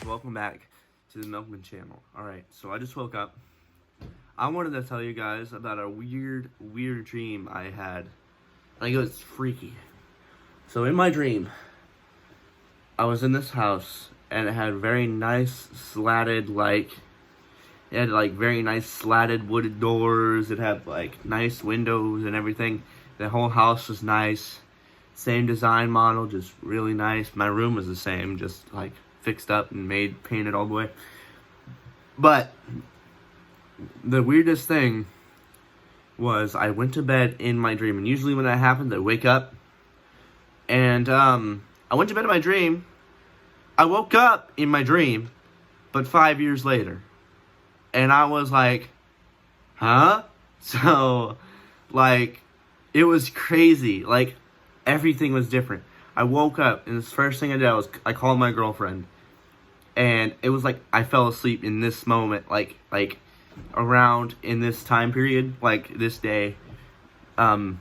welcome back to the Milkman channel. Alright, so I just woke up. I wanted to tell you guys about a weird dream I had. Like, it was freaky. So in my dream, I was in this house, and it had very nice slatted, very nice slatted wooded doors. It had, nice windows and everything. The whole house was nice. Same design model, just really nice. My room was the same, just, fixed up and painted all the way. But the weirdest thing was I went to bed in my dream. And usually when that happens, I wake up. And I went to bed in my dream. I woke up in my dream, but 5 years later. And I was like, huh? So, it was crazy. Everything was different. I woke up, and the first thing I did was I called my girlfriend. And it was I fell asleep in this moment, around in this time period, this day, and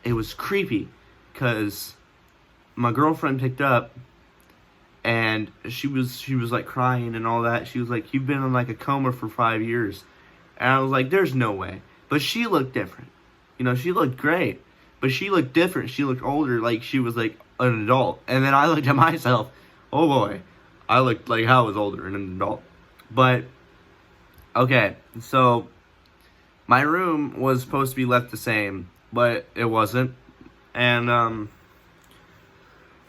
it was creepy, because my girlfriend picked up, and she was crying and all that. She was like, "You've been in a coma for 5 years," and I was like, "There's no way." But she looked different, she looked great, but she looked different. She looked older, she was an adult. And then I looked at myself, oh boy, I looked like I was older and an adult. But okay, so my room was supposed to be left the same, but it wasn't. And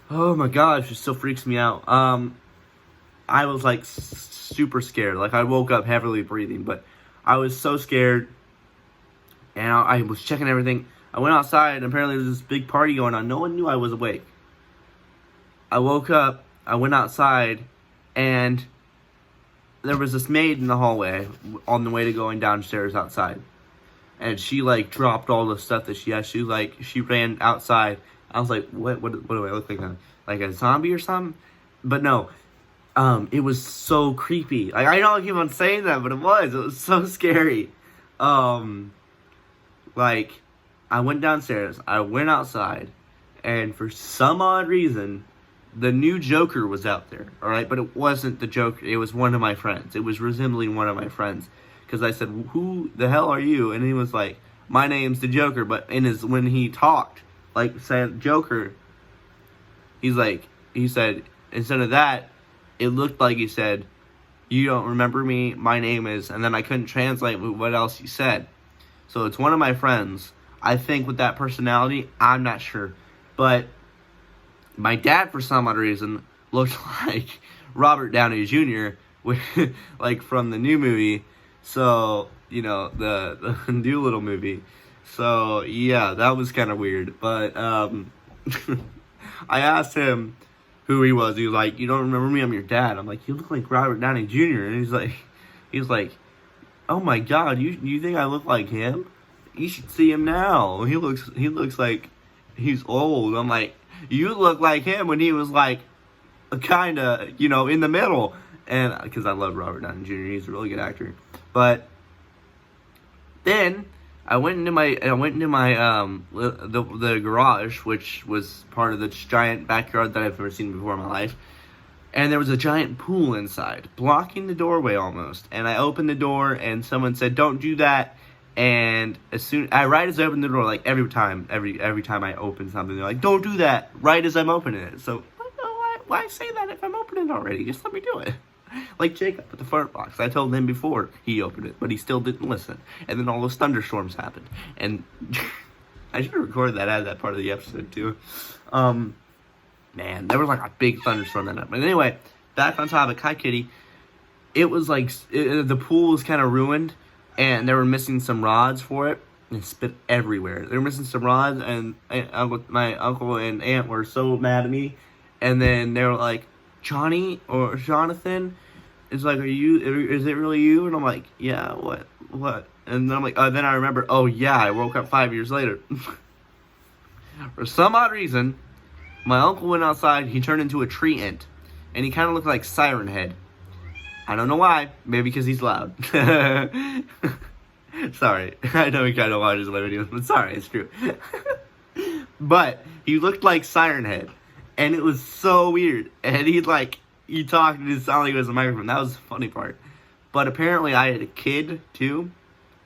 oh my gosh, it still freaks me out. I was super scared. I woke up heavily breathing, but I was so scared. And I was checking everything. I went outside, and apparently there was this big party going on. No one knew I was awake. I woke up, I went outside, and there was this maid in the hallway on the way to going downstairs outside. And she, dropped all the stuff that she had. She ran outside. I was like, what do I look like? Like a zombie or something? But no. It was so creepy. I know I keep on saying that, but it was so scary. I went downstairs, I went outside, and for some odd reason, the new Joker was out there, alright? But it wasn't the Joker, it was one of my friends. It was resembling one of my friends. Because I said, who the hell are you? And he was like, my name's the Joker. But when he talked, said Joker, he said, instead of that, it looked like he said, you don't remember me, my name is, and then I couldn't translate what else he said. So it's one of my friends. I think with that personality, I'm not sure. But my dad, for some odd reason, looked like Robert Downey Jr., from the new movie. So, the Doolittle movie. So, yeah, that was kind of weird. But, I asked him who he was. He was like, you don't remember me? I'm your dad. I'm like, you look like Robert Downey Jr. And he's like, oh my God, you think I look like him? You should see him now. He looks like he's old. I'm like, you look like him when he was kind of, in the middle. And because I love Robert Downey Jr., he's a really good actor. But then I went into my the garage, which was part of the giant backyard that I've never seen before in my life. And there was a giant pool inside, blocking the doorway almost. And I opened the door, and someone said, "Don't do that." And right as I opened the door, every time I open something, they're like, "Don't do that!" Right as I'm opening it. So why say that if I'm opening it already? Just let me do it. Like Jacob at the fart box. I told him before he opened it, but he still didn't listen. And then all those thunderstorms happened. And I should have recorded that as that part of the episode too. Man, there was a big thunderstorm that night. But anyway, back on topic. Hi, Kitty. It was the pool was kind of ruined, and they were missing some rods for it. And it spit everywhere. They were missing some rods, and my uncle and aunt were so mad at me. And then they were like, Johnny or Jonathan is is it really you? And I'm like, yeah, what? And then I'm like, then I remember, oh yeah, I woke up 5 years later. For some odd reason, my uncle went outside, he turned into a tree ant, and he kind of looked like Siren Head. I don't know why, maybe because he's loud. Sorry, I know he kind of watches my videos, but sorry, it's true. But he looked like Siren Head. And it was so weird. And he talked and it sounded like it was a microphone. That was the funny part. But apparently I had a kid too.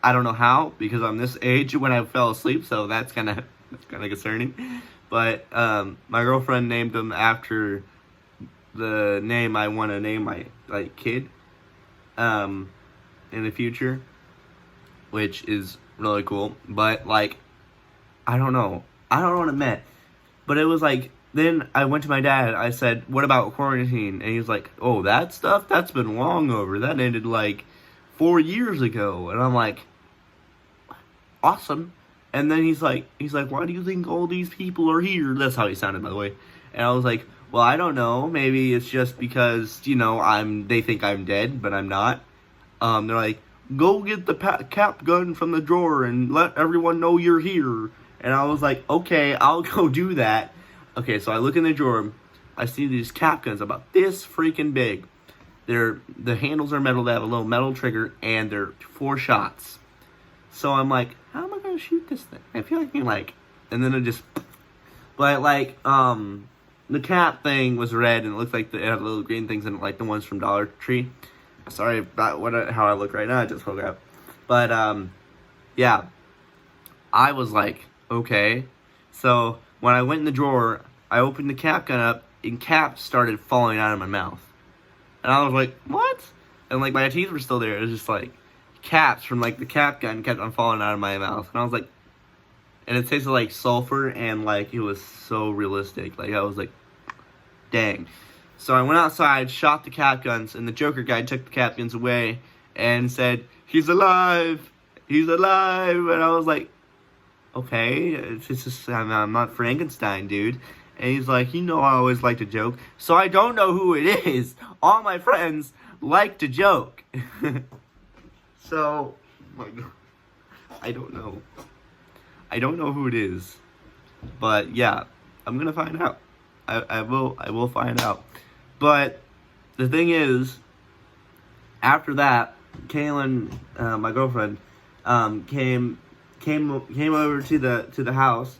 I don't know how, because I'm this age when I fell asleep, so that's kind of concerning. But my girlfriend named him after the name I want to name my kid in the future, which is really cool. But I don't know what it meant. But it was then I went to my dad. I said, "What about quarantine?" And he was like, "Oh, that stuff? That's been long over. That ended 4 years ago." And I'm like, "Awesome." And then he's like, "Why do you think all these people are here?" That's how he sounded, by the way. And I was like, "Well, I don't know. Maybe it's just because they think I'm dead, but I'm not." They're like, "Go get the cap gun from the drawer and let everyone know you're here." And I was like, "Okay, I'll go do that." Okay, so I look in the drawer. I see these cap guns about this freaking big. The handles are metal. They have a little metal trigger, and they're 4 shots. So I'm like, how am I gonna shoot this thing? I feel and then it just, but the cap thing was red, and it looked like it had little green things in it, like the ones from Dollar Tree. Sorry about how I look right now. I just woke up. But yeah, I was like, okay. So when I went in the drawer, I opened the cap gun up, and caps started falling out of my mouth. And I was like, what? And my teeth were still there. It was just caps from the cap gun kept on falling out of my mouth. And I was like, and it tasted like sulfur, and it was so realistic. I was like, dang. So I went outside, shot the cap guns, and the Joker guy took the cap guns away and said, "He's alive! He's alive!" And I was like, okay, it's just, I'm not Frankenstein, dude. And he's like, I always like to joke. So I don't know who it is. All my friends like to joke. So, my God, I don't know. I don't know who it is. But yeah, I'm gonna find out. I will find out. But the thing is, after that, Kaylin, my girlfriend, came over to the house,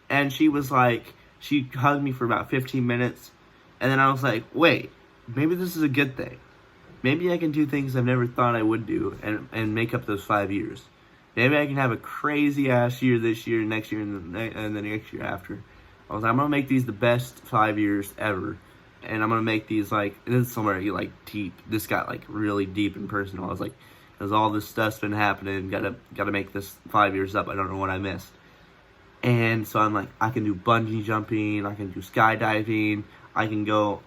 and she was she hugged me for about 15 minutes, and then I was like, wait, maybe this is a good thing. Maybe I can do things I've never thought I would do, and make up those 5 years. Maybe I can have a crazy ass year this year, next year, and the next year after. I was like, I'm gonna make these the best 5 years ever, and I'm gonna make these this is somewhere deep. This got really deep and personal. I was like, because all this stuff's been happening, gotta make this 5 years up. I don't know what I missed. And so I'm like, I can do bungee jumping, I can do skydiving, I can go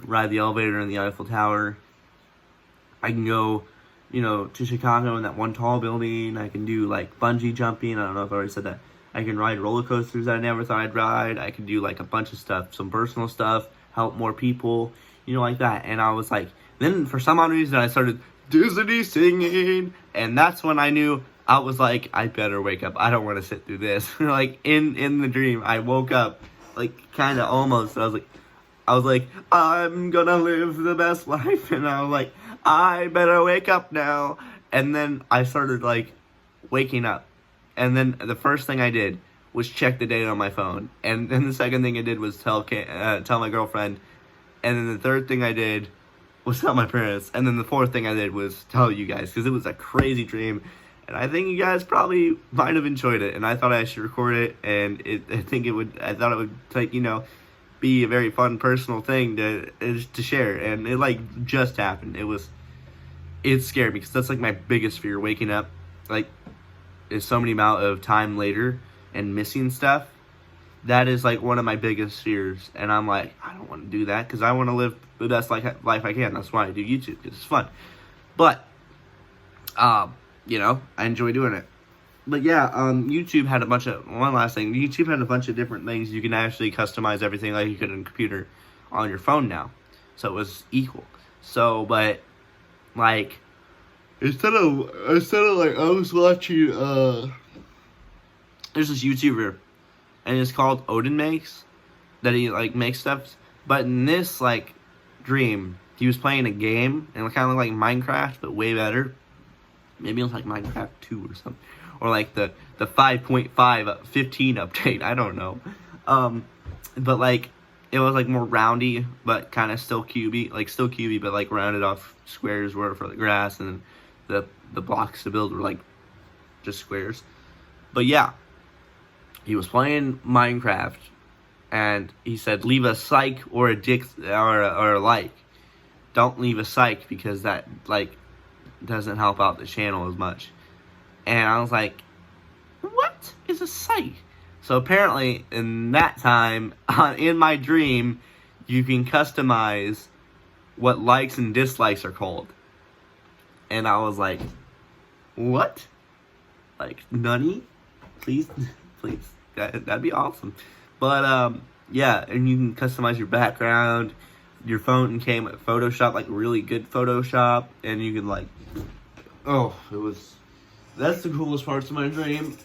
ride the elevator in the Eiffel Tower. I can go, to Chicago in that one tall building. I can do bungee jumping. I don't know if I already said that. I can ride roller coasters that I never thought I'd ride. I can do a bunch of stuff, some personal stuff, help more people, like that. And I was then for some odd reason I started Disney singing, and that's when I knew. I was like, I better wake up. I don't want to sit through this. In the dream, I woke up, kind of almost. I was like, I'm gonna live the best life, and I was like, I better wake up now. And then I started waking up, and then the first thing I did was check the date on my phone, and then the second thing I did was tell my girlfriend, and then the third thing I did was tell my parents, and then the fourth thing I did was tell you guys, because it was a crazy dream. And I think you guys probably might have enjoyed it, and I thought I should record it, and I thought it would be a very fun personal thing to share, and it just happened. It scared me, because that's my biggest fear, waking up is so many amount of time later and missing stuff. That is one of my biggest fears, and I'm like, I don't want to do that, because I want to live the best life I can. That's why I do YouTube, because it's fun. But I enjoy doing it. But yeah, YouTube had one last thing. YouTube had a bunch of different things. You can actually customize everything like you could on a computer on your phone now. So it was equal. So, but, instead of I was watching, there's this YouTuber, and it's called Odin Makes, that he, makes stuff. But in this, dream, he was playing a game, and it kind of like Minecraft, but way better. Maybe it was Minecraft 2 or something. Or the 5.5 15 update. I don't know. but like it was like more roundy, but kind of still cubey, like still cubey, but like rounded off squares were for the grass, and the blocks to build were like just squares. But yeah, he was playing Minecraft, and he said, "Leave a psych or a dick or a like. Don't leave a psych because that like doesn't help out the channel as much." And I was like, "What is a psych?" So apparently, in that time, in my dream, you can customize what likes and dislikes are called. And I was like, "What? Like, nunny? Please, please, that'd be awesome." But yeah, and you can customize your background. Your phone came with Photoshop, like really good Photoshop, and you can like, that's the coolest parts of my dream.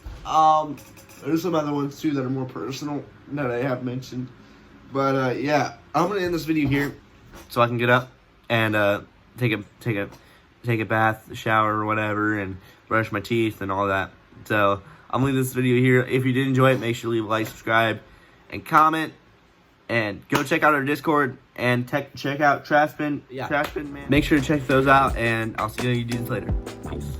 There's some other ones too that are more personal that I have mentioned. But yeah, I'm gonna end this video here so I can get up and take a bath, shower or whatever, and brush my teeth and all that. So I'm gonna leave this video here. If you did enjoy it, make sure to leave a like, subscribe, and comment. And go check out our Discord and check out Trashbin. Yeah. Trashbin, man. Make sure to check those out, and I'll see you dudes later. Peace.